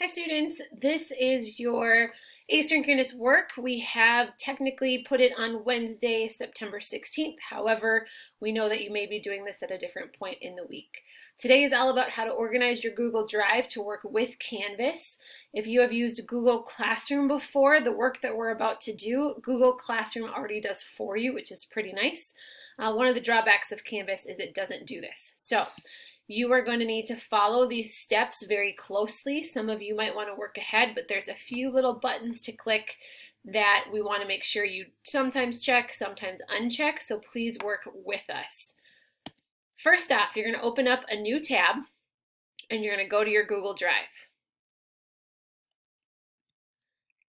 Hi students, this is your asynchronous work. We have technically put it on Wednesday, September 16th. However, we know that you may be doing this at a different point in the week. Today is all about how to organize your Google Drive to work with Canvas. If you have used Google Classroom before, the work that we're about to do, Google Classroom already does for you, which is pretty nice. One of the drawbacks of Canvas is it doesn't do this. So you are going to need to follow these steps very closely. Some of you might want to work ahead, but there's a few little buttons to click that we want to make sure you sometimes check, sometimes uncheck, so please work with us. First off, you're going to open up a new tab and you're going to go to your Google Drive.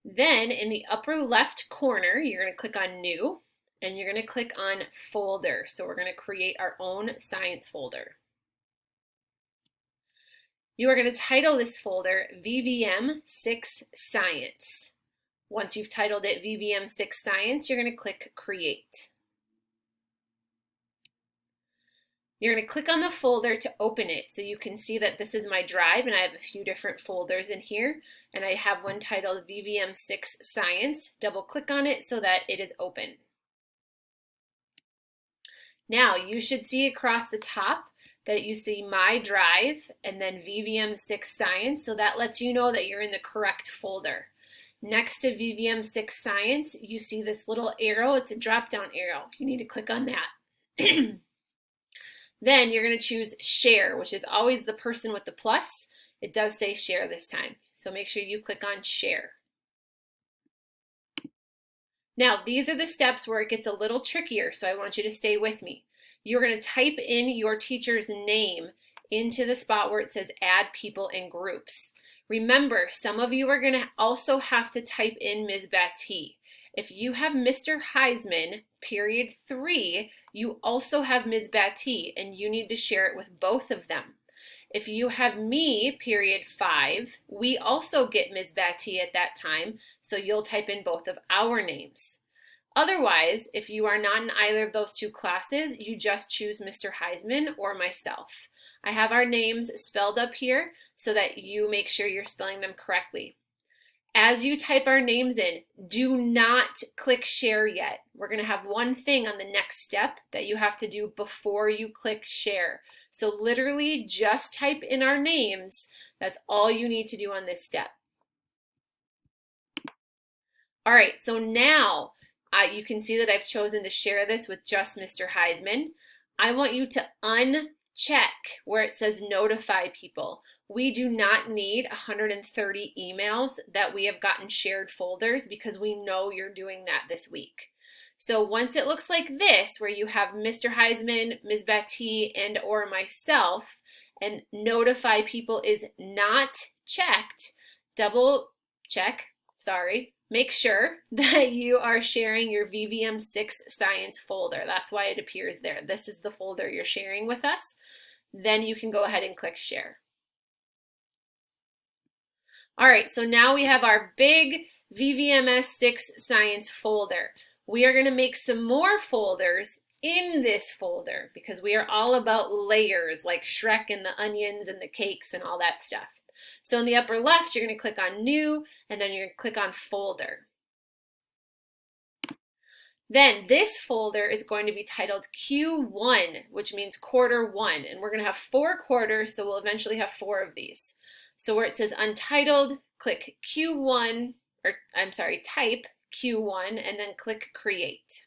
Then in the upper left corner, you're going to click on New and you're going to click on Folder. So we're going to create our own science folder. You are going to title this folder VVM6 Science. Once you've titled it VVM6 Science, you're going to click Create. You're going to click on the folder to open it so you can see that this is my drive and I have a few different folders in here, and I have one titled VVM6 Science. Double click on it so that it is open. Now you should see across the top that you see My Drive and then VVM6 Science, so that lets you know that you're in the correct folder. Next to VVM6 Science, you see this little arrow. It's a drop-down arrow. You need to click on that. Then you're going to choose Share, which is always the person with the plus. It does say Share this time, so make sure you click on Share. Now, these are the steps where it gets a little trickier, so I want you to stay with me. You're going to type in your teacher's name into the spot where it says Add People and Groups. Remember, some of you are going to also have to type in Ms. Batty. If you have Mr. Heisman, period 3, you also have Ms. Batty, and you need to share it with both of them. If you have me, period 5, we also get Ms. Batty at that time, so you'll type in both of our names. Otherwise, if you are not in either of those two classes, you just choose Mr. Heisman or myself. I have our names spelled up here so that you make sure you're spelling them correctly. As you type our names in, do not click Share yet. We're going to have one thing on the next step that you have to do before you click Share. So literally just type in our names. That's all you need to do on this step. All right, so now you can see that I've chosen to share this with just Mr. Heisman. I want you to uncheck where it says Notify People. We do not need 130 emails that we have gotten shared folders because we know you're doing that this week. So once it looks like this, where you have Mr. Heisman, Ms. Batty, and or myself, and Notify People is not checked, double check, make sure that you are sharing your VVM6 Science folder. That's why it appears there. This is the folder you're sharing with us. Then you can go ahead and click Share. All right, so now we have our big VVMS6 Science folder. We are going to make some more folders in this folder because we are all about layers like Shrek and the onions and the cakes and all that stuff. So in the upper left, you're going to click on New, and then you're going to click on Folder. Then this folder is going to be titled Q1, which means quarter 1, and we're going to have 4 quarters, so we'll eventually have 4 of these. So where it says Untitled, click Q1, type Q1, and then click Create.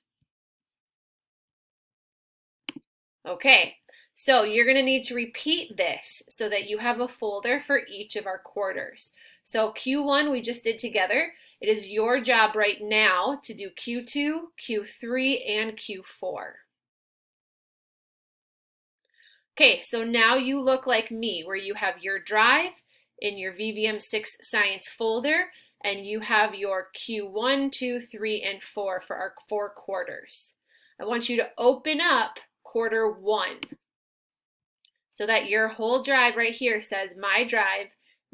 Okay. So you're going to need to repeat this so that you have a folder for each of our quarters. So Q1 we just did together. It is your job right now to do Q2, Q3, and Q4. Okay, so now you look like me where you have your drive in your VVM6 Science folder and you have your Q1, 2, 3, and 4 for our 4 quarters. I want you to open up quarter 1. So that your whole drive right here says My Drive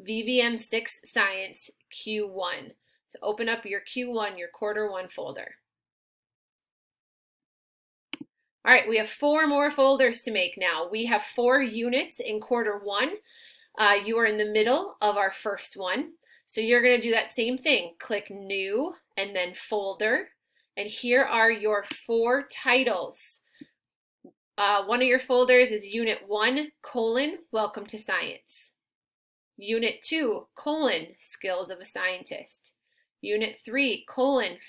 VVM6 Science Q1. So open up your Q1, your quarter 1 folder. All right, we have 4 more folders to make now. We have 4 units in quarter 1. You are in the middle of our first one. So you're going to do that same thing. Click New and then Folder. And here are your 4 titles. One of your folders is Unit 1, Welcome to Science. Unit 2, Skills of a Scientist. Unit 3,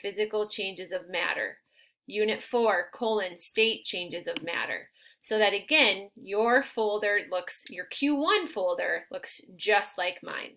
Physical Changes of Matter. Unit 4, State Changes of Matter. So that again, your Q1 folder looks just like mine.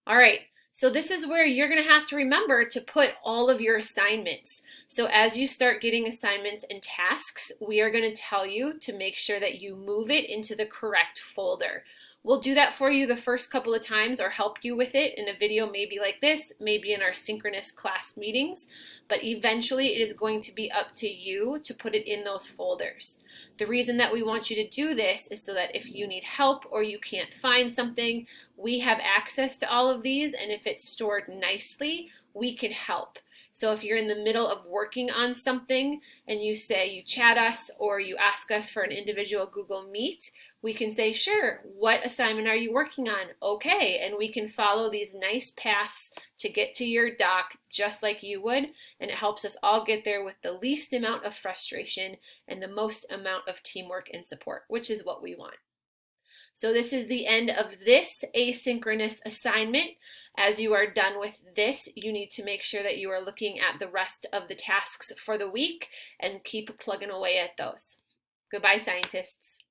All right, so this is where you're going to have to remember to put all of your assignments. So as you start getting assignments and tasks, we are going to tell you to make sure that you move it into the correct folder. We'll do that for you the first couple of times or help you with it in a video maybe like this, maybe in our synchronous class meetings, but eventually it is going to be up to you to put it in those folders. The reason that we want you to do this is so that if you need help or you can't find something, we have access to all of these, and if it's stored nicely, we can help. So if you're in the middle of working on something and you chat us or you ask us for an individual Google Meet, we can say, sure, what assignment are you working on? Okay, and we can follow these nice paths to get to your doc just like you would, and it helps us all get there with the least amount of frustration and the most amount of teamwork and support, which is what we want. So this is the end of this asynchronous assignment. As you are done with this, you need to make sure that you are looking at the rest of the tasks for the week and keep plugging away at those. Goodbye, scientists.